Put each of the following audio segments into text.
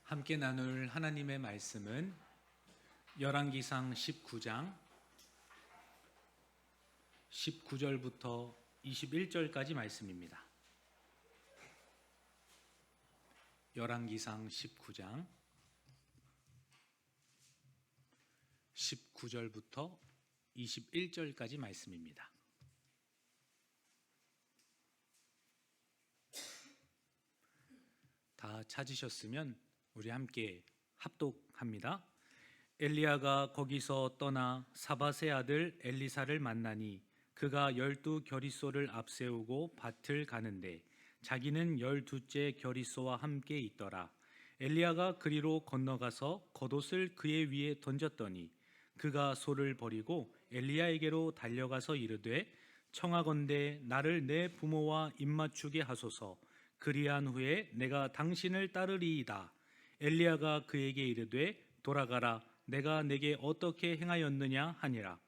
함께 나눌 하나님의 말씀은 열왕기상 19장 19절부터 21절까지 말씀입니다. 열왕기상 19장 19절부터 21절까지 말씀입니다. 다 찾으셨으면 우리 함께 합독합니다. 엘리야가 거기서 떠나 사밧의 아들 엘리사를 만나니 그가 12겨리소를 앞세우고 밭을 가는데 자기는 12째 겨리소와 함께 있더라. 엘리야가 그리로 건너가서 겉옷을 그의 위에 던졌더니 그가 소를 버리고 엘리야에게로 달려가서 이르되 청하건대 나를 내 부모와 입맞추게 하소서. 그리한 후에 내가 당신을 따르리이다. 엘리야가 그에게 이르되 돌아가라. 내가 내게 어떻게 행하였느냐 하니라.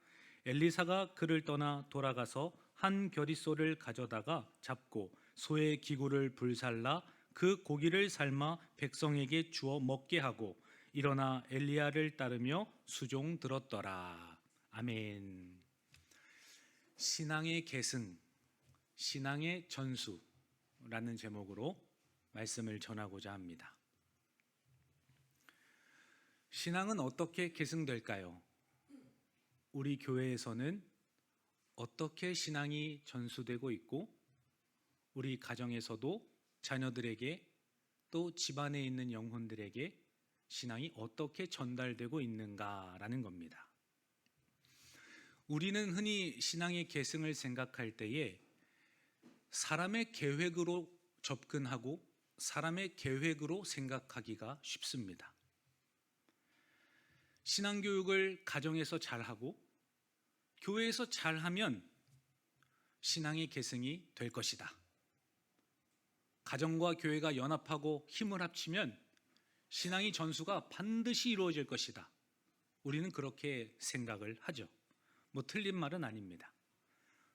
엘리사가 그를 떠나 돌아가서 한 겨리소를 가져다가 잡고 소의 기구를 불살라 그 고기를 삶아 백성에게 주어 먹게 하고 일어나 엘리야를 따르며 수종 들었더라. 아멘. 신앙의 계승, 신앙의 전수라는 제목으로 말씀을 전하고자 합니다. 신앙은 어떻게 계승될까요? 우리 교회에서는 어떻게 신앙이 전수되고 있고 우리 가정에서도 자녀들에게 또 집안에 있는 영혼들에게 신앙이 어떻게 전달되고 있는가라는 겁니다. 우리는 흔히 신앙의 계승을 생각할 때에 사람의 계획으로 접근하고 사람의 계획으로 생각하기가 쉽습니다. 신앙교육을 가정에서 잘하고 교회에서 잘하면 신앙의 계승이 될 것이다. 가정과 교회가 연합하고 힘을 합치면 신앙의 전수가 반드시 이루어질 것이다. 우리는 그렇게 생각을 하죠. 틀린 말은 아닙니다.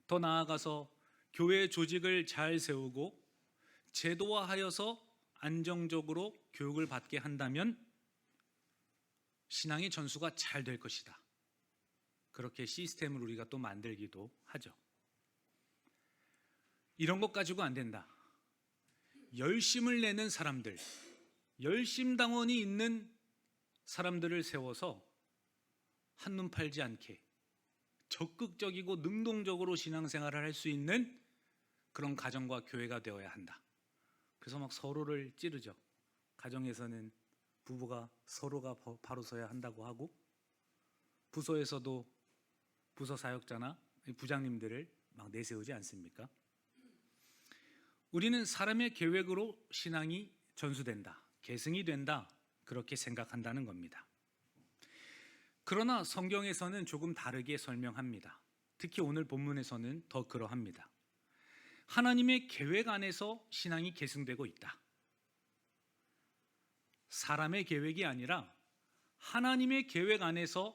더 나아가서 교회 조직을 잘 세우고 제도화하여서 안정적으로 교육을 받게 한다면 신앙의 전수가 잘 될 것이다. 그렇게 시스템을 우리가 또 만들기도 하죠. 이런 것 가지고 안 된다. 열심을 내는 사람들, 열심당원이 있는 사람들을 세워서 한눈 팔지 않게 적극적이고 능동적으로 신앙생활을 할 수 있는 그런 가정과 교회가 되어야 한다. 그래서 막 서로를 찌르죠. 가정에서는 부부가 서로가 바로 서야 한다고 하고 부서에서도 부서 사역자나 부장님들을 막 내세우지 않습니까? 우리는 사람의 계획으로 신앙이 전수된다, 계승이 된다, 그렇게 생각한다는 겁니다. 그러나 성경에서는 조금 다르게 설명합니다. 특히 오늘 본문에서는 더 그러합니다. 하나님의 계획 안에서 신앙이 계승되고 있다. 사람의 계획이 아니라 하나님의 계획 안에서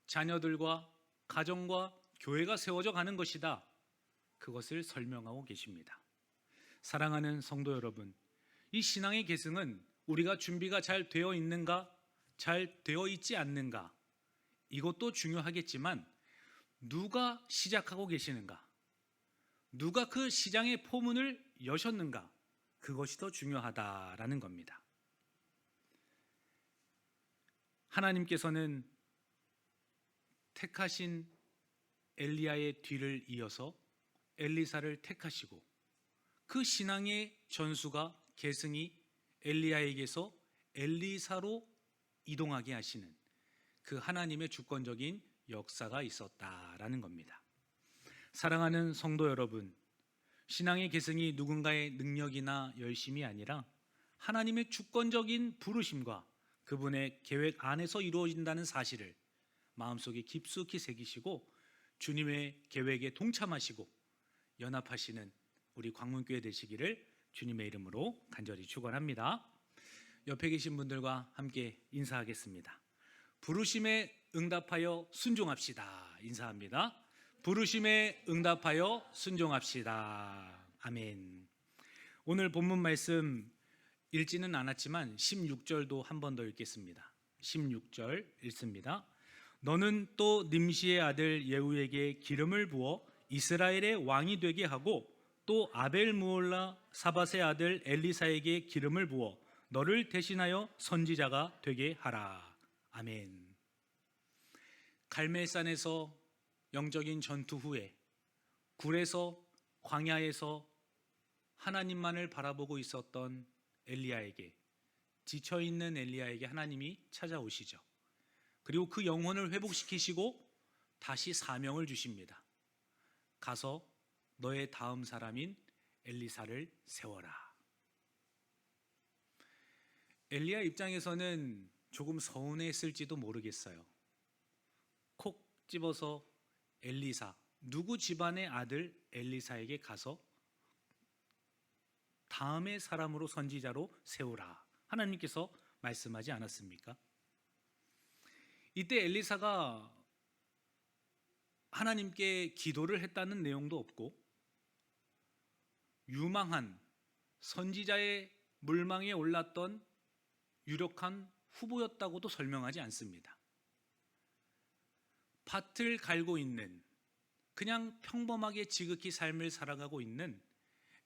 자녀들과 가정과 교회가 세워져 가는 것이다. 그것을 설명하고 계십니다. 사랑하는 성도 여러분, 이 신앙의 계승은 우리가 준비가 잘 되어 있는가, 잘 되어 있지 않는가, 이것도 중요하겠지만 누가 시작하고 계시는가, 누가 그 시장의 포문을 여셨는가, 그것이 더 중요하다라는 겁니다. 하나님께서는 택하신 엘리야의 뒤를 이어서 엘리사를 택하시고 그 신앙의 전수가 계승이 엘리야에게서 엘리사로 이동하게 하시는 그 하나님의 주권적인 역사가 있었다라는 겁니다. 사랑하는 성도 여러분, 신앙의 계승이 누군가의 능력이나 열심이 아니라 하나님의 주권적인 부르심과 그분의 계획 안에서 이루어진다는 사실을 마음속에 깊숙이 새기시고 주님의 계획에 동참하시고 연합하시는 우리 광문교회 되시기를 주님의 이름으로 간절히 축원합니다. 옆에 계신 분들과 함께 인사하겠습니다. 부르심에 응답하여 순종합시다. 인사합니다. 부르심에 응답하여 순종합시다. 아멘. 오늘 본문 말씀 읽지는 않았지만 16절도 한 번 더 읽겠습니다. 16절 읽습니다. 너는 또 nim시의 아들 예후에게 기름을 부어 이스라엘의 왕이 되게 하고 또 아벨 무올라 사밧의 아들 엘리사에게 기름을 부어 너를 대신하여 선지자가 되게 하라. 아멘. 갈멜산에서 영적인 전투 후에 굴에서 광야에서 하나님만을 바라보고 있었던 엘리야에게, 지쳐있는 엘리야에게 하나님이 찾아오시죠. 그리고 그 영혼을 회복시키시고 다시 사명을 주십니다. 가서 너의 다음 사람인 엘리사를 세워라. 엘리야 입장에서는 조금 서운했을지도 모르겠어요. 콕 집어서 엘리사, 누구 집안의 아들 엘리사에게 가서 다음의 사람으로 선지자로 세우라. 하나님께서 말씀하지 않았습니까? 이때 엘리사가 하나님께 기도를 했다는 내용도 없고 유망한 선지자의 물망에 올랐던 유력한 후보였다고도 설명하지 않습니다. 밭을 갈고 있는, 그냥 평범하게 지극히 삶을 살아가고 있는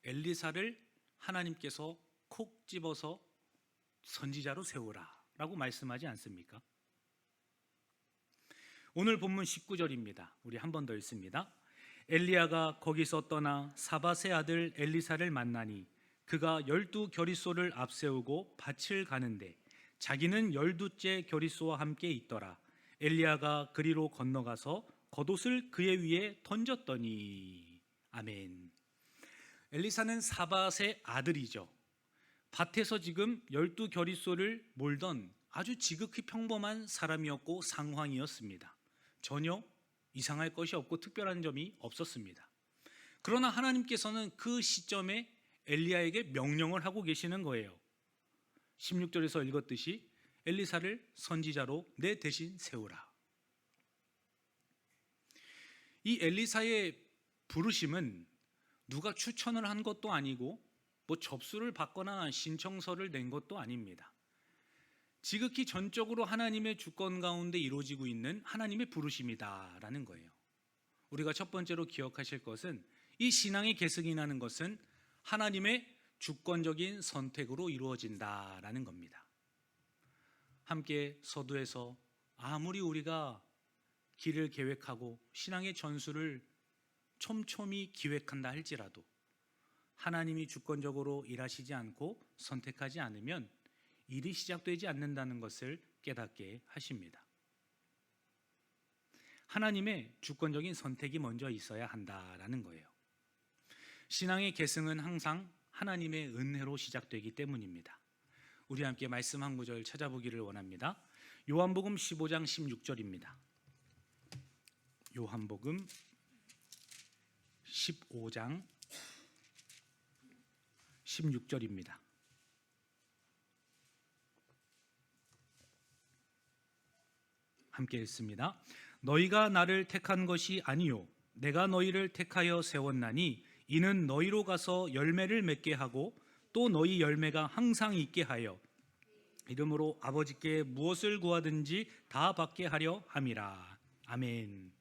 엘리사를 하나님께서 콕 집어서 선지자로 세우라 라고 말씀하지 않습니까? 오늘 본문 19절입니다. 우리 한 번 더 읽습니다. 엘리야가 거기서 떠나 사밧의 아들 엘리사를 만나니 그가 12 겨릿소를 앞세우고 밭을 가는데 자기는 12째 겨릿소와 함께 있더라. 엘리야가 그리로 건너가서 겉옷을 그의 위에 던졌더니. 아멘. 엘리사는 사밧의 아들이죠. 밭에서 지금 12 겨릿소를 몰던 아주 지극히 평범한 사람이었고 상황이었습니다. 전혀 이상할 것이 없고 특별한 점이 없었습니다. 그러나 하나님께서는 그 시점에 엘리야에게 명령을 하고 계시는 거예요. 16절에서 읽었듯이 엘리사를 선지자로 내 대신 세우라. 이 엘리사의 부르심은 누가 추천을 한 것도 아니고 뭐 접수를 받거나 신청서를 낸 것도 아닙니다. 지극히 전적으로 하나님의 주권 가운데 이루어지고 있는 하나님의 부르심이다라는 거예요. 우리가 첫 번째로 기억하실 것은 이 신앙의 계승이라는 것은 하나님의 주권적인 선택으로 이루어진다라는 겁니다. 함께 서두에서 아무리 우리가 길을 계획하고 신앙의 전술을 촘촘히 기획한다 할지라도 하나님이 주권적으로 일하시지 않고 선택하지 않으면 일이 시작되지 않는다는 것을 깨닫게 하십니다. 하나님의 주권적인 선택이 먼저 있어야 한다라는 거예요. 신앙의 계승은 항상 하나님의 은혜로 시작되기 때문입니다. 우리 함께 말씀 한 구절 찾아보기를 원합니다. 요한복음 15장 16절입니다. 요한복음 15장 16절입니다. 함께 읽습니다. 너희가 나를 택한 것이 아니요 내가 너희를 택하여 세웠나니 이는 너희로 가서 열매를 맺게 하고 또 너희 열매가 항상 있게 하여 이름으로 아버지께 무엇을 구하든지 다 받게 하려 함이라. 아멘.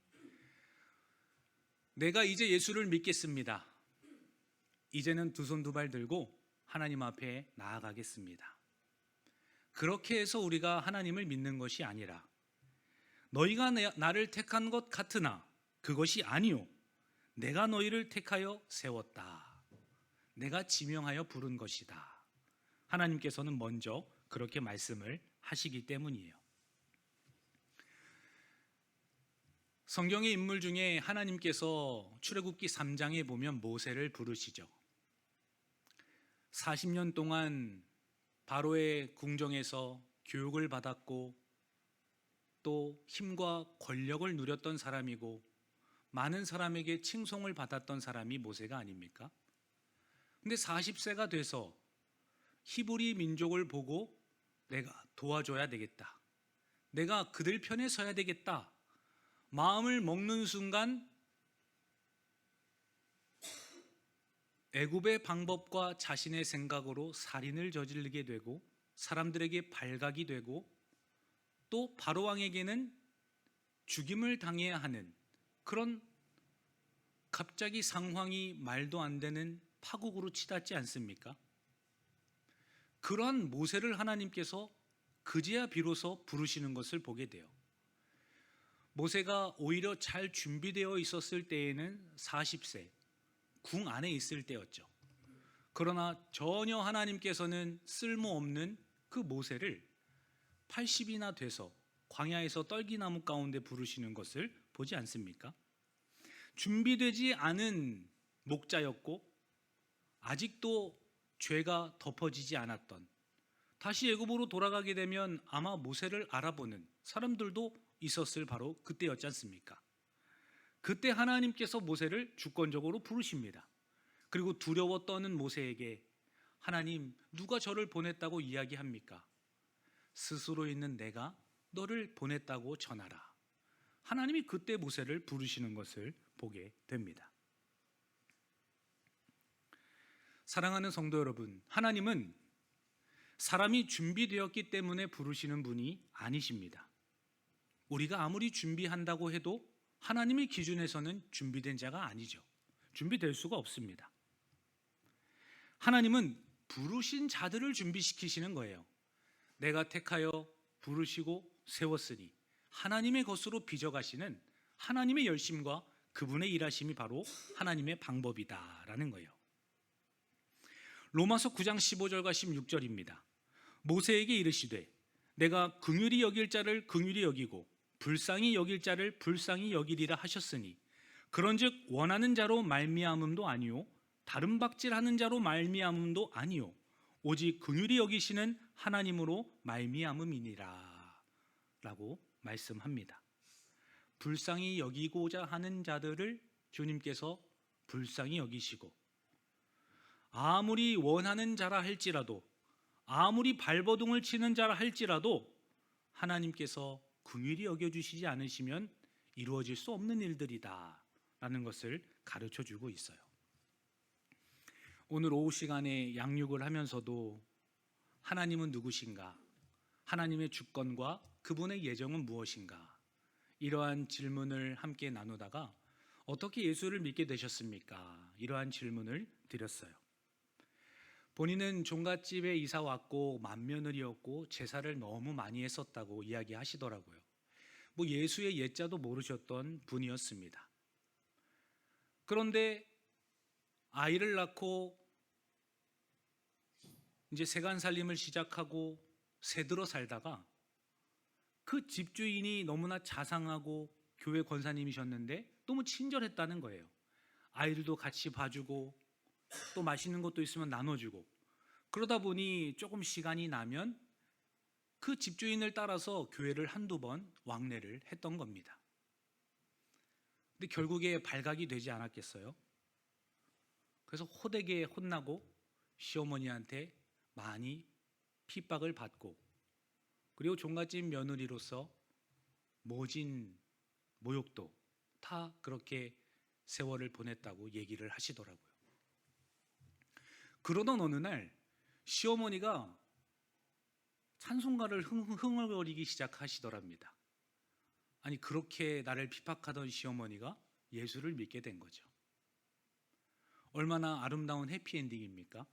내가 이제 예수를 믿겠습니다. 이제는 두 손 두 발 들고 하나님 앞에 나아가겠습니다. 그렇게 해서 우리가 하나님을 믿는 것이 아니라 너희가 나를 택한 것 같으나 그것이 아니요 내가 너희를 택하여 세웠다. 내가 지명하여 부른 것이다. 하나님께서는 먼저 그렇게 말씀을 하시기 때문이에요. 성경의 인물 중에 하나님께서 출애굽기 3장에 보면 모세를 부르시죠. 40년 동안 바로의 궁정에서 교육을 받았고 또 힘과 권력을 누렸던 사람이고 많은 사람에게 칭송을 받았던 사람이 모세가 아닙니까? 근데 40세가 돼서 히브리 민족을 보고 내가 도와줘야 되겠다. 내가 그들 편에 서야 되겠다. 마음을 먹는 순간 애굽의 방법과 자신의 생각으로 살인을 저지르게 되고 사람들에게 발각이 되고 또 바로 왕에게는 죽임을 당해야 하는 그런 갑자기 상황이 말도 안 되는 파국으로 치닫지 않습니까? 그러한 모세를 하나님께서 그제야 비로소 부르시는 것을 보게 돼요. 모세가 오히려 잘 준비되어 있었을 때에는 40세, 궁 안에 있을 때였죠. 그러나 전혀 하나님께서는 쓸모없는 그 모세를 80이나 돼서 광야에서 떨기나무 가운데 부르시는 것을 보지 않습니까? 준비되지 않은 목자였고 아직도 죄가 덮어지지 않았던, 다시 애굽으로 돌아가게 되면 아마 모세를 알아보는 사람들도 있었을 바로 그때였지 않습니까? 그때 하나님께서 모세를 주권적으로 부르십니다. 그리고 두려워 떠는 모세에게 하나님, 누가 저를 보냈다고 이야기합니까? 스스로 있는 내가 너를 보냈다고 전하라. 하나님이 그때 모세를 부르시는 것을 보게 됩니다. 사랑하는 성도 여러분, 하나님은 사람이 준비되었기 때문에 부르시는 분이 아니십니다. 우리가 아무리 준비한다고 해도 하나님의 기준에서는 준비된 자가 아니죠. 준비될 수가 없습니다. 하나님은 부르신 자들을 준비시키시는 거예요. 내가 택하여 부르시고 세웠으니 하나님의 것으로 빚어가시는 하나님의 열심과 그분의 일하심이 바로 하나님의 방법이다라는 거예요. 로마서 9장 15절과 16절입니다. 모세에게 이르시되 내가 긍휼히 여길 자를 긍휼히 여기고 불쌍히 여길 자를 불쌍히 여기리라 하셨으니 그런즉 원하는 자로 말미암음도 아니요 다른 박질하는 자로 말미암음도 아니요 오직 긍휼히 여기시는 하나님으로 말미암음이니라 라고 말씀합니다. 불쌍히 여기고자 하는 자들을 주님께서 불쌍히 여기시고 아무리 원하는 자라 할지라도 아무리 발버둥을 치는 자라 할지라도 하나님께서 긍휼히 여겨주시지 않으시면 이루어질 수 없는 일들이다 라는 것을 가르쳐주고 있어요. 오늘 오후 시간에 양육을 하면서도 하나님은 누구신가? 하나님의 주권과 그분의 예정은 무엇인가? 이러한 질문을 함께 나누다가 어떻게 예수를 믿게 되셨습니까? 이러한 질문을 드렸어요. 본인은 종갓집에 이사 왔고 맏며느리였고 제사를 너무 많이 했었다고 이야기하시더라고요. 예수의 예자도 모르셨던 분이었습니다. 그런데 아이를 낳고 이제 세간 살림을 시작하고 새들어 살다가 그 집주인이 너무나 자상하고 교회 권사님이셨는데 너무 친절했다는 거예요. 아이들도 같이 봐주고 또 맛있는 것도 있으면 나눠주고 그러다 보니 조금 시간이 나면 그 집주인을 따라서 교회를 한두 번 왕래를 했던 겁니다. 근데 결국에 발각이 되지 않았겠어요? 그래서 호되게 혼나고 시어머니한테 많이 핍박을 받고 그리고 종갓집 며느리로서 모진 모욕도 다 그렇게 세월을 보냈다고 얘기를 하시더라고요. 그러던 어느 날 시어머니가 찬송가를 흥얼거리기 시작하시더랍니다. 아니 그렇게 나를 핍박하던 시어머니가 예수를 믿게 된 거죠. 얼마나 아름다운 해피엔딩입니까?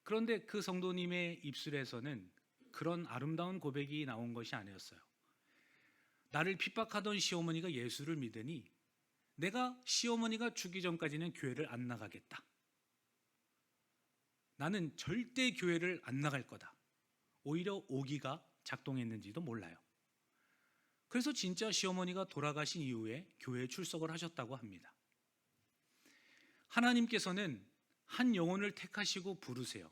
그런데 그 성도님의 입술에서는 그런 아름다운 고백이 나온 것이 아니었어요. 나를 핍박하던 시어머니가 예수를 믿으니 내가 시어머니가 죽기 전까지는 교회를 안 나가겠다. 나는 절대 교회를 안 나갈 거다. 오히려 오기가 작동했는지도 몰라요. 그래서 진짜 시어머니가 돌아가신 이후에 교회에 출석을 하셨다고 합니다. 하나님께서는 한 영혼을 택하시고 부르세요.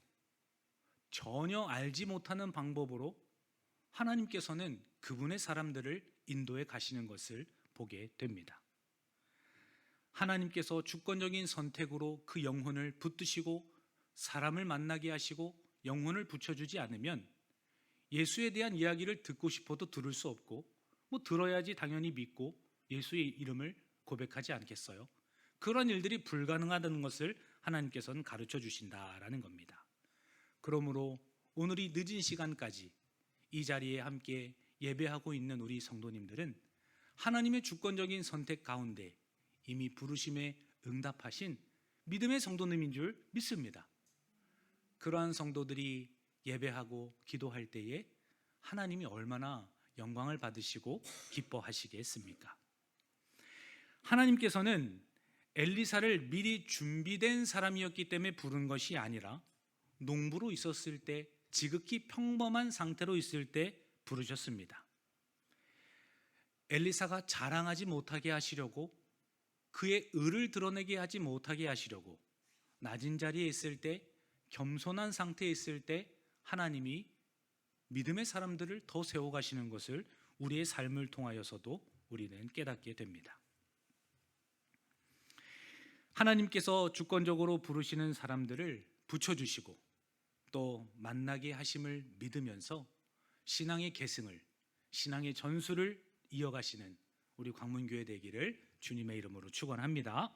전혀 알지 못하는 방법으로 하나님께서는 그분의 사람들을 인도해 가시는 것을 보게 됩니다. 하나님께서 주권적인 선택으로 그 영혼을 붙드시고 사람을 만나게 하시고 영혼을 붙여주지 않으면 예수에 대한 이야기를 듣고 싶어도 들을 수 없고 들어야지 당연히 믿고 예수의 이름을 고백하지 않겠어요? 그런 일들이 불가능하다는 것을 하나님께서는 가르쳐 주신다라는 겁니다. 그러므로 오늘 이 늦은 시간까지 이 자리에 함께 예배하고 있는 우리 성도님들은 하나님의 주권적인 선택 가운데 이미 부르심에 응답하신 믿음의 성도님인 줄 믿습니다. 그러한 성도들이 예배하고 기도할 때에 하나님이 얼마나 영광을 받으시고 기뻐하시겠습니까? 하나님께서는 엘리사를 미리 준비된 사람이었기 때문에 부른 것이 아니라 농부로 있었을 때, 지극히 평범한 상태로 있을 때 부르셨습니다. 엘리사가 자랑하지 못하게 하시려고, 그의 의를 드러내게 하지 못하게 하시려고, 낮은 자리에 있을 때, 겸손한 상태에 있을 때 하나님이 믿음의 사람들을 더 세워가시는 것을 우리의 삶을 통하여서도 우리는 깨닫게 됩니다. 하나님께서 주권적으로 부르시는 사람들을 붙여주시고 또 만나게 하심을 믿으면서 신앙의 계승을, 신앙의 전수를 이어가시는 우리 광문교회 되기를 주님의 이름으로 축원합니다.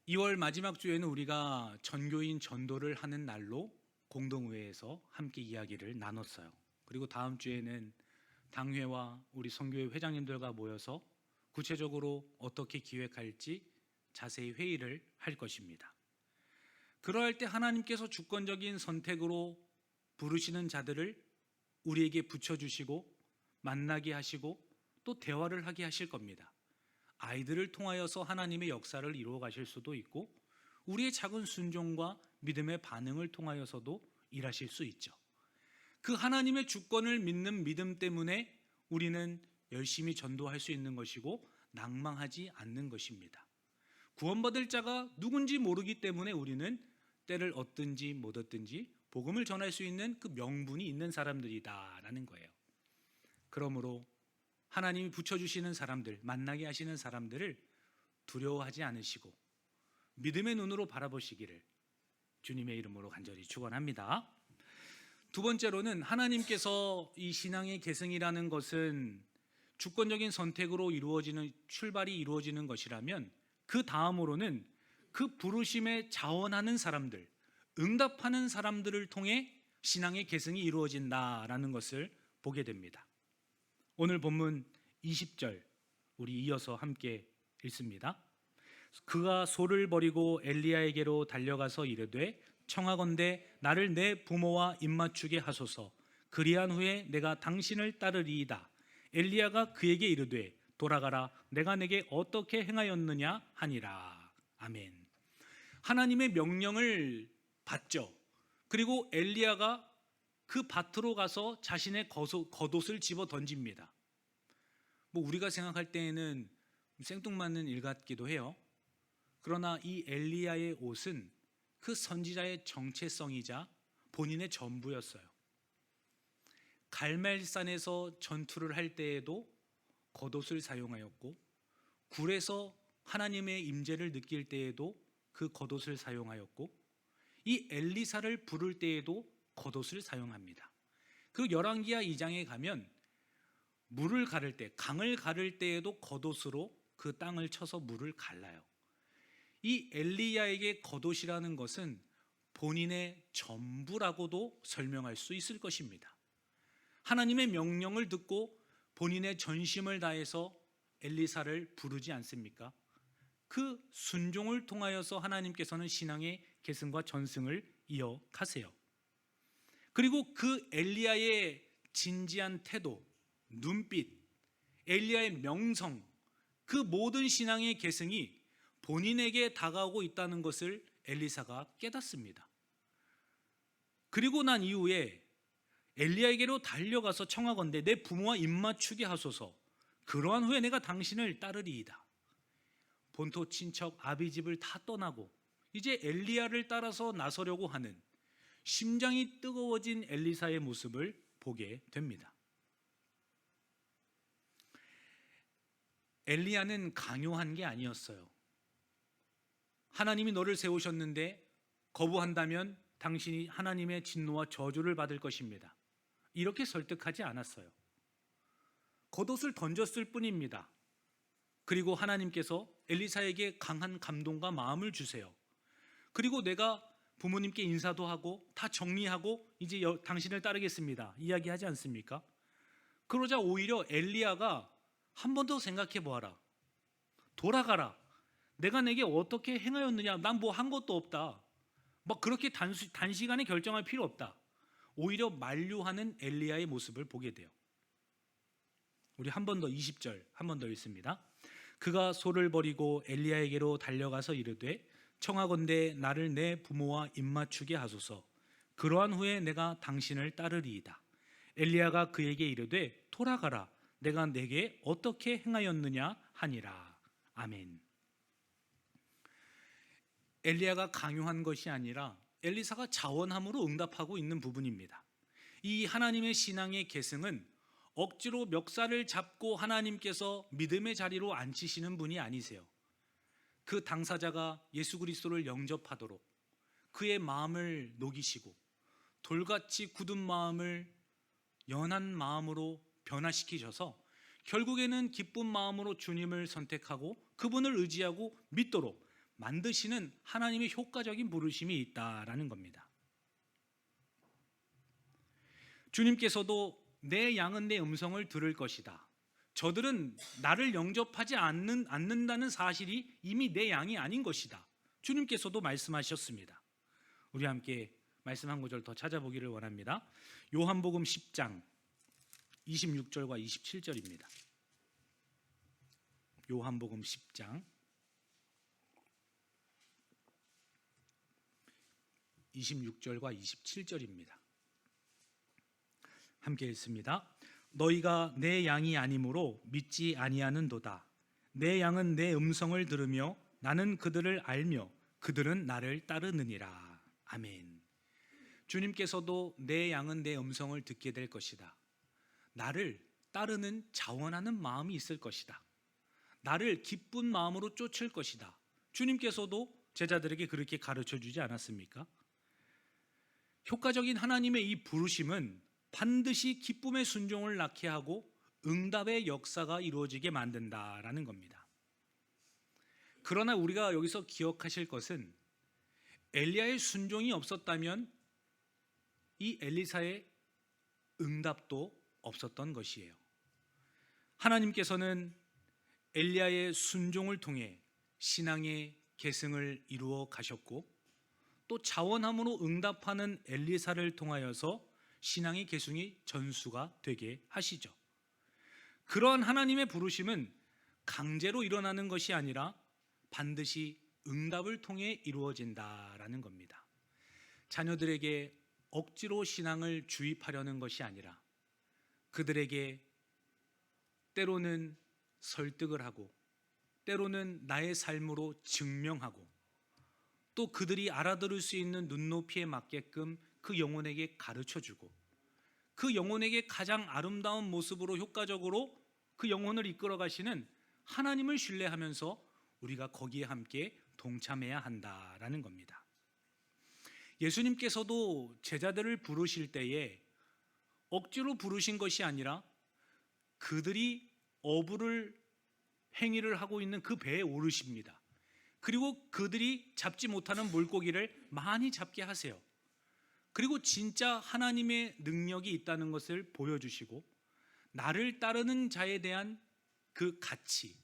2월 마지막 주에는 우리가 전교인 전도를 하는 날로 공동회에서 함께 이야기를 나눴어요. 그리고 다음 주에는 당회와 우리 선교회 회장님들과 모여서 구체적으로 어떻게 기획할지 자세히 회의를 할 것입니다. 그러할 때 하나님께서 주권적인 선택으로 부르시는 자들을 우리에게 붙여주시고 만나게 하시고 또 대화를 하게 하실 겁니다. 아이들을 통하여서 하나님의 역사를 이루어 가실 수도 있고 우리의 작은 순종과 믿음의 반응을 통하여서도 일하실 수 있죠. 그 하나님의 주권을 믿는 믿음 때문에 우리는 열심히 전도할 수 있는 것이고 낭망하지 않는 것입니다. 구원받을 자가 누군지 모르기 때문에 우리는 때를 얻든지 못 얻든지 복음을 전할 수 있는 그 명분이 있는 사람들이다라는 거예요. 그러므로 하나님이 붙여주시는 사람들, 만나게 하시는 사람들을 두려워하지 않으시고 믿음의 눈으로 바라보시기를 주님의 이름으로 간절히 축원합니다. 두 번째로는 하나님께서 이 신앙의 계승이라는 것은 주권적인 선택으로 이루어지는, 출발이 이루어지는 것이라면 그 다음으로는 그 부르심에 자원하는 사람들, 응답하는 사람들을 통해 신앙의 계승이 이루어진다라는 것을 보게 됩니다. 오늘 본문 20절 우리 이어서 함께 읽습니다. 그가 소를 버리고 엘리야에게로 달려가서 이르되 청하건대 나를 내 부모와 입맞추게 하소서. 그리한 후에 내가 당신을 따르리이다. 엘리야가 그에게 이르되 돌아가라. 내가 내게 어떻게 행하였느냐 하니라. 아멘. 하나님의 명령을 받죠. 그리고 엘리야가 그 밭으로 가서 자신의 겉옷을 집어 던집니다. 우리가 생각할 때에는 생뚱맞는 일 같기도 해요. 그러나 이 엘리야의 옷은 그 선지자의 정체성이자 본인의 전부였어요. 갈멜산에서 전투를 할 때에도 겉옷을 사용하였고 굴에서 하나님의 임재를 느낄 때에도 그 겉옷을 사용하였고 이 엘리사를 부를 때에도 겉옷을 사용합니다. 그 열왕기하 2장에 가면 물을 가를 때, 강을 가를 때에도 겉옷으로 그 땅을 쳐서 물을 갈라요. 이 엘리야에게 겉옷이라는 것은 본인의 전부라고도 설명할 수 있을 것입니다. 하나님의 명령을 듣고 본인의 전심을 다해서 엘리사를 부르지 않습니까? 그 순종을 통하여서 하나님께서는 신앙의 계승과 전승을 이어가세요. 그리고 그 엘리야의 진지한 태도, 눈빛, 엘리야의 명성, 그 모든 신앙의 계승이 본인에게 다가오고 있다는 것을 엘리사가 깨닫습니다. 그리고 난 이후에 엘리야에게로 달려가서 청하건대 내 부모와 입맞추게 하소서. 그러한 후에 내가 당신을 따르리이다. 본토 친척 아비집을 다 떠나고 이제 엘리야를 따라서 나서려고 하는 심장이 뜨거워진 엘리사의 모습을 보게 됩니다. 엘리야는 강요한 게 아니었어요. 하나님이 너를 세우셨는데 거부한다면 당신이 하나님의 진노와 저주를 받을 것입니다. 이렇게 설득하지 않았어요. 겉옷을 던졌을 뿐입니다. 그리고 하나님께서 엘리사에게 강한 감동과 마음을 주세요. 그리고 내가 부모님께 인사도 하고 다 정리하고 이제 당신을 따르겠습니다 이야기하지 않습니까? 그러자 오히려 엘리야가 한 번 더 생각해 보아라. 돌아가라. 내가 내게 어떻게 행하였느냐. 난 뭐 한 것도 없다. 막 그렇게 단시간에 결정할 필요 없다. 오히려 만류하는 엘리야의 모습을 보게 돼요. 우리 한 번 더 20절 한 번 더 읽습니다. 그가 소를 버리고 엘리야에게로 달려가서 이르되 청하건대 나를 내 부모와 입맞추게 하소서. 그러한 후에 내가 당신을 따르리이다. 엘리야가 그에게 이르되 돌아가라. 내가 내게 어떻게 행하였느냐 하니라. 아멘. 엘리야가 강요한 것이 아니라 엘리사가 자원함으로 응답하고 있는 부분입니다. 이 하나님의 신앙의 계승은 억지로 멱살을 잡고 하나님께서 믿음의 자리로 앉히시는 분이 아니세요. 그 당사자가 예수 그리스도를 영접하도록 그의 마음을 녹이시고 돌같이 굳은 마음을 연한 마음으로 변화시키셔서 결국에는 기쁜 마음으로 주님을 선택하고 그분을 의지하고 믿도록 만드시는 하나님의 효과적인 부르심이 있다라는 겁니다. 주님께서도 내 양은 내 음성을 들을 것이다. 저들은 나를 영접하지 않는다는 사실이 이미 내 양이 아닌 것이다. 주님께서도 말씀하셨습니다. 우리 함께 말씀 한 구절 더 찾아보기를 원합니다. 요한복음 10장 26절과 27절입니다. 요한복음 10장 26절과 27절입니다. 함께 읽습니다. 너희가 내 양이 아니므로 믿지 아니하는도다. 내 양은 내 음성을 들으며 나는 그들을 알며 그들은 나를 따르느니라. 아멘. 주님께서도 내 양은 내 음성을 듣게 될 것이다. 나를 따르는 자원하는 마음이 있을 것이다. 나를 기쁜 마음으로 쫓을 것이다. 주님께서도 제자들에게 그렇게 가르쳐 주지 않았습니까? 효과적인 하나님의 이 부르심은 반드시 기쁨의 순종을 낳게 하고 응답의 역사가 이루어지게 만든다라는 겁니다. 그러나 우리가 여기서 기억하실 것은 엘리야의 순종이 없었다면 이 엘리사의 응답도 없었던 것이에요. 하나님께서는 엘리야의 순종을 통해 신앙의 계승을 이루어 가셨고 또 자원함으로 응답하는 엘리사를 통하여서 신앙의 계승이 전수가 되게 하시죠. 그러한 하나님의 부르심은 강제로 일어나는 것이 아니라 반드시 응답을 통해 이루어진다라는 겁니다. 자녀들에게 억지로 신앙을 주입하려는 것이 아니라 그들에게 때로는 설득을 하고 때로는 나의 삶으로 증명하고 또 그들이 알아들을 수 있는 눈높이에 맞게끔 그 영혼에게 가르쳐주고 그 영혼에게 가장 아름다운 모습으로 효과적으로 그 영혼을 이끌어 가시는 하나님을 신뢰하면서 우리가 거기에 함께 동참해야 한다라는 겁니다. 예수님께서도 제자들을 부르실 때에 억지로 부르신 것이 아니라 그들이 어부를 행위를 하고 있는 그 배에 오르십니다. 그리고 그들이 잡지 못하는 물고기를 많이 잡게 하세요. 그리고 진짜 하나님의 능력이 있다는 것을 보여주시고 나를 따르는 자에 대한 그 가치,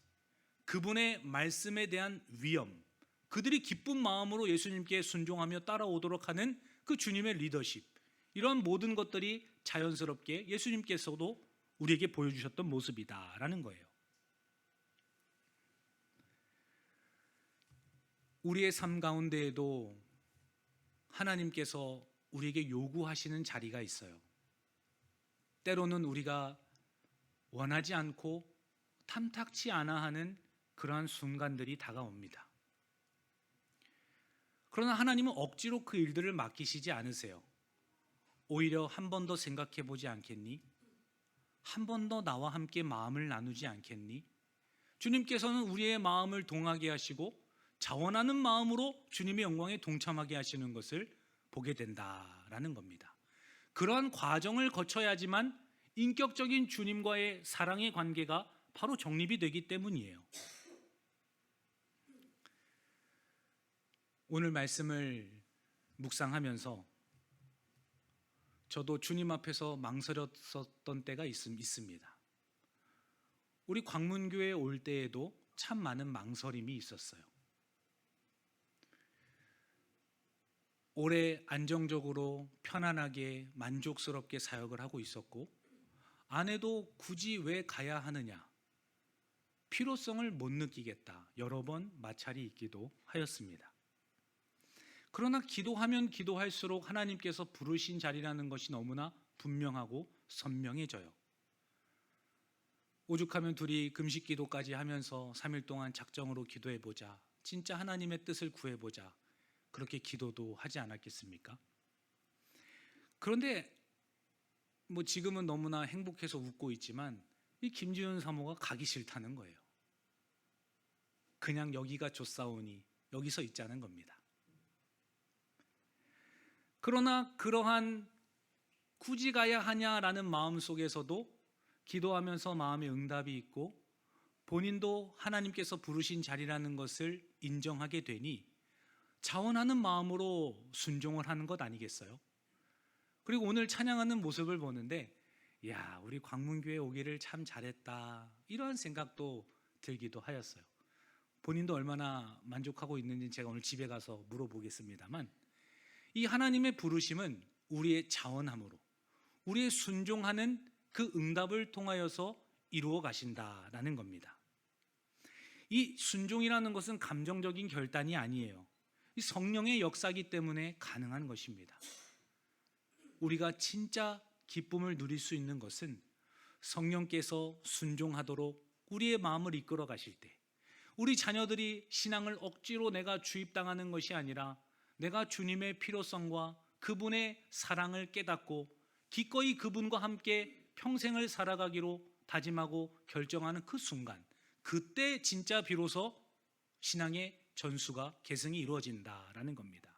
그분의 말씀에 대한 위엄, 그들이 기쁜 마음으로 예수님께 순종하며 따라오도록 하는 그 주님의 리더십, 이런 모든 것들이 자연스럽게 예수님께서도 우리에게 보여주셨던 모습이다라는 거예요. 우리의 삶 가운데에도 하나님께서 우리에게 요구하시는 자리가 있어요. 때로는 우리가 원하지 않고 탐탁치 않아 하는 그러한 순간들이 다가옵니다. 그러나 하나님은 억지로 그 일들을 맡기시지 않으세요. 오히려 한 번 더 생각해 보지 않겠니? 한 번 더 나와 함께 마음을 나누지 않겠니? 주님께서는 우리의 마음을 동하게 하시고 자원하는 마음으로 주님의 영광에 동참하게 하시는 것을 보게 된다라는 겁니다. 그러한 과정을 거쳐야지만 인격적인 주님과의 사랑의 관계가 바로 정립이 되기 때문이에요. 오늘 말씀을 묵상하면서 저도 주님 앞에서 망설였었던 때가 있습니다. 우리 광문교회에 올 때에도 참 많은 망설임이 있었어요. 오래 안정적으로 편안하게 만족스럽게 사역을 하고 있었고, 안에도 굳이 왜 가야 하느냐, 필요성을 못 느끼겠다, 여러 번 마찰이 있기도 하였습니다. 그러나 기도하면 기도할수록 하나님께서 부르신 자리라는 것이 너무나 분명하고 선명해져요. 오죽하면 둘이 금식 기도까지 하면서 3일 동안 작정으로 기도해보자, 진짜 하나님의 뜻을 구해보자, 그렇게 기도도 하지 않았겠습니까? 그런데 지금은 너무나 행복해서 웃고 있지만 이 김지훈 사모가 가기 싫다는 거예요. 그냥 여기가 좋사오니 여기서 있자는 겁니다. 그러나 그러한 굳이 가야 하냐라는 마음 속에서도 기도하면서 마음의 응답이 있고 본인도 하나님께서 부르신 자리라는 것을 인정하게 되니 자원하는 마음으로 순종을 하는 것 아니겠어요? 그리고 오늘 찬양하는 모습을 보는데 야, 우리 광문교회 오기를 참 잘했다, 이런 생각도 들기도 하였어요. 본인도 얼마나 만족하고 있는지 제가 오늘 집에 가서 물어보겠습니다만, 이 하나님의 부르심은 우리의 자원함으로, 우리의 순종하는 그 응답을 통하여서 이루어 가신다라는 겁니다. 이 순종이라는 것은 감정적인 결단이 아니에요. 이 성령의 역사이기 때문에 가능한 것입니다. 우리가 진짜 기쁨을 누릴 수 있는 것은 성령께서 순종하도록 우리의 마음을 이끌어 가실 때, 우리 자녀들이 신앙을 억지로 내가 주입당하는 것이 아니라 내가 주님의 필요성과 그분의 사랑을 깨닫고 기꺼이 그분과 함께 평생을 살아가기로 다짐하고 결정하는 그 순간, 그때 진짜 비로소 신앙의 전수가 계승이 이루어진다라는 겁니다.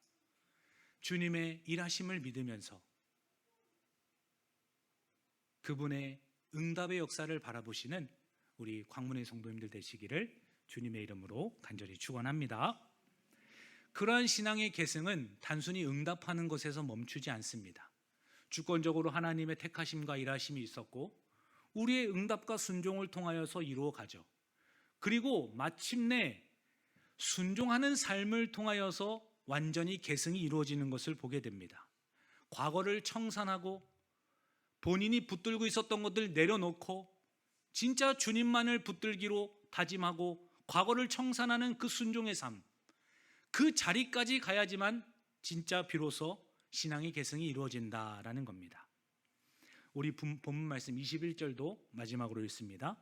주님의 일하심을 믿으면서 그분의 응답의 역사를 바라보시는 우리 광문의 성도님들 되시기를 주님의 이름으로 간절히 축원합니다. 그러한 신앙의 계승은 단순히 응답하는 것에서 멈추지 않습니다. 주권적으로 하나님의 택하심과 일하심이 있었고 우리의 응답과 순종을 통하여서 이루어 가죠. 그리고 마침내 순종하는 삶을 통하여서 완전히 계승이 이루어지는 것을 보게 됩니다. 과거를 청산하고 본인이 붙들고 있었던 것들 내려놓고 진짜 주님만을 붙들기로 다짐하고 과거를 청산하는 그 순종의 삶, 그 자리까지 가야지만 진짜 비로소 신앙의 계승이 이루어진다라는 겁니다. 우리 본문 말씀 21절도 마지막으로 읽습니다.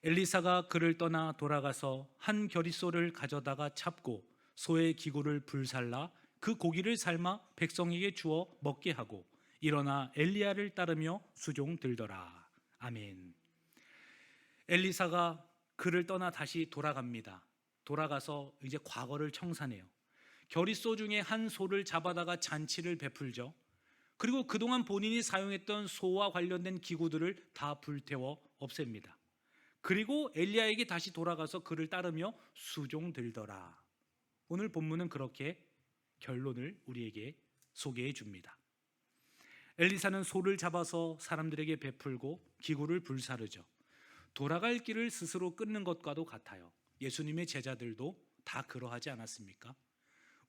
엘리사가 그를 떠나 돌아가서 한 겨릿소를 가져다가 잡고 소의 기구를 불살라 그 고기를 삶아 백성에게 주어 먹게 하고 일어나 엘리야를 따르며 수종 들더라. 아멘. 엘리사가 그를 떠나 다시 돌아갑니다. 돌아가서 이제 과거를 청산해요. 겨릿소 중에 한 소를 잡아다가 잔치를 베풀죠. 그리고 그동안 본인이 사용했던 소와 관련된 기구들을 다 불태워 없앱니다. 그리고 엘리야에게 다시 돌아가서 그를 따르며 수종 들더라. 오늘 본문은 그렇게 결론을 우리에게 소개해 줍니다. 엘리사는 소를 잡아서 사람들에게 베풀고 기구를 불사르죠. 돌아갈 길을 스스로 끊는 것과도 같아요. 예수님의 제자들도 다 그러하지 않았습니까?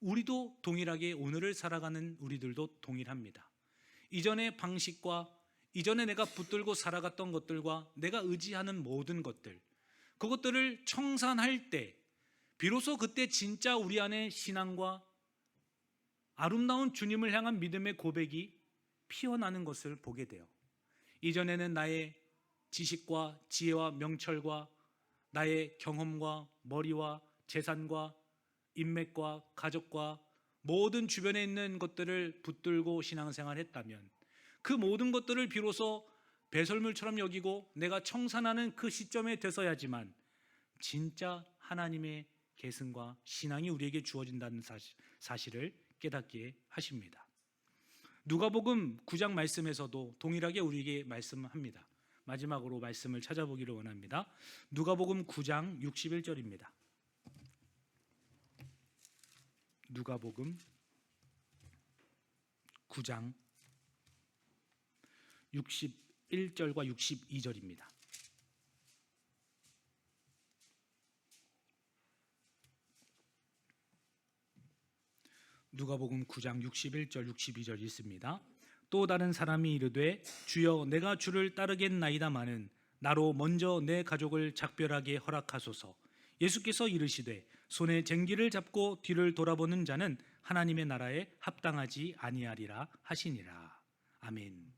우리도 동일하게 오늘을 살아가는 우리들도 동일합니다. 이전의 방식과 이전에 내가 붙들고 살아갔던 것들과 내가 의지하는 모든 것들, 그것들을 청산할 때 비로소 그때 진짜 우리 안에 신앙과 아름다운 주님을 향한 믿음의 고백이 피어나는 것을 보게 돼요. 이전에는 나의 지식과 지혜와 명철과 나의 경험과 머리와 재산과 인맥과 가족과 모든 주변에 있는 것들을 붙들고 신앙생활을 했다면 그 모든 것들을 비로소 배설물처럼 여기고 내가 청산하는 그 시점에 되서야지만 진짜 하나님의 계승과 신앙이 우리에게 주어진다는 사실을 깨닫게 하십니다. 누가복음 9장 말씀에서도 동일하게 우리에게 말씀합니다. 마지막으로 말씀을 찾아보기를 원합니다. 누가복음 9장 61절입니다. 누가복음 9장 61절과 62절입니다. 누가복음 9장 61절 62절 읽습니다. 또 다른 사람이 이르되 주여 내가 주를 따르겠나이다마는 나로 먼저 내 가족을 작별하게 허락하소서. 예수께서 이르시되 손에 쟁기를 잡고 뒤를 돌아보는 자는 하나님의 나라에 합당하지 아니하리라 하시니라. 아멘.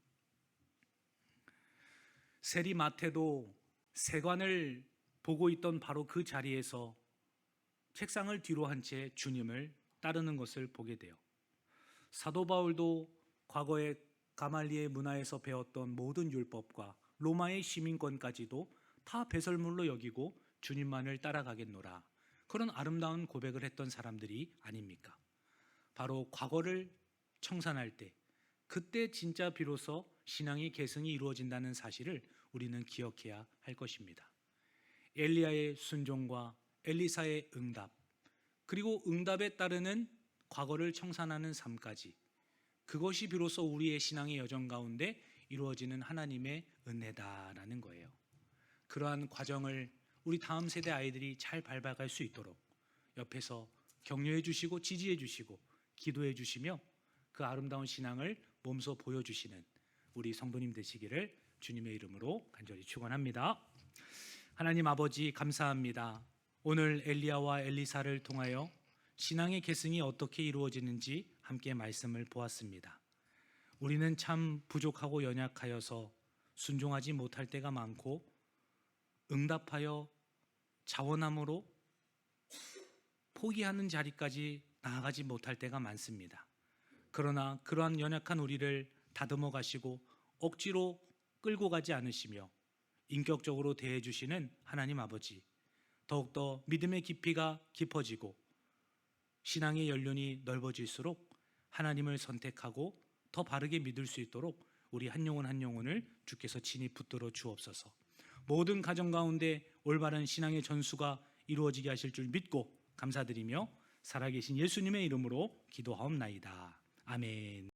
세리 마태도 세관을 보고 있던 바로 그 자리에서 책상을 뒤로 한 채 주님을 따르는 것을 보게 돼요. 사도 바울도 과거에 가말리엘 문화에서 배웠던 모든 율법과 로마의 시민권까지도 다 배설물로 여기고 주님만을 따라가겠노라, 그런 아름다운 고백을 했던 사람들이 아닙니까? 바로 과거를 청산할 때, 그때 진짜 비로소 신앙의 계승이 이루어진다는 사실을 우리는 기억해야 할 것입니다. 엘리야의 순종과 엘리사의 응답, 그리고 응답에 따르는 과거를 청산하는 삶까지, 그것이 비로소 우리의 신앙의 여정 가운데 이루어지는 하나님의 은혜다라는 거예요. 그러한 과정을 우리 다음 세대 아이들이 잘 밟아갈 수 있도록 옆에서 격려해 주시고 지지해 주시고 기도해 주시며 그 아름다운 신앙을 몸소 보여주시는 우리 성도님 되시기를 주님의 이름으로 간절히 축원합니다. 하나님 아버지, 감사합니다. 오늘 엘리야와 엘리사를 통하여 신앙의 계승이 어떻게 이루어지는지 함께 말씀을 보았습니다. 우리는 참 부족하고 연약하여서 순종하지 못할 때가 많고 응답하여 자원함으로 포기하는 자리까지 나아가지 못할 때가 많습니다. 그러나 그러한 연약한 우리를 다듬어 가시고 억지로 끌고 가지 않으시며 인격적으로 대해 주시는 하나님 아버지, 더욱더 믿음의 깊이가 깊어지고 신앙의 연륜이 넓어질수록 하나님을 선택하고 더 바르게 믿을 수 있도록 우리 한 영혼 한 영혼을 주께서 친히 붙들어 주옵소서. 모든 가정 가운데 올바른 신앙의 전수가 이루어지게 하실 줄 믿고 감사드리며 살아계신 예수님의 이름으로 기도하옵나이다. 아멘.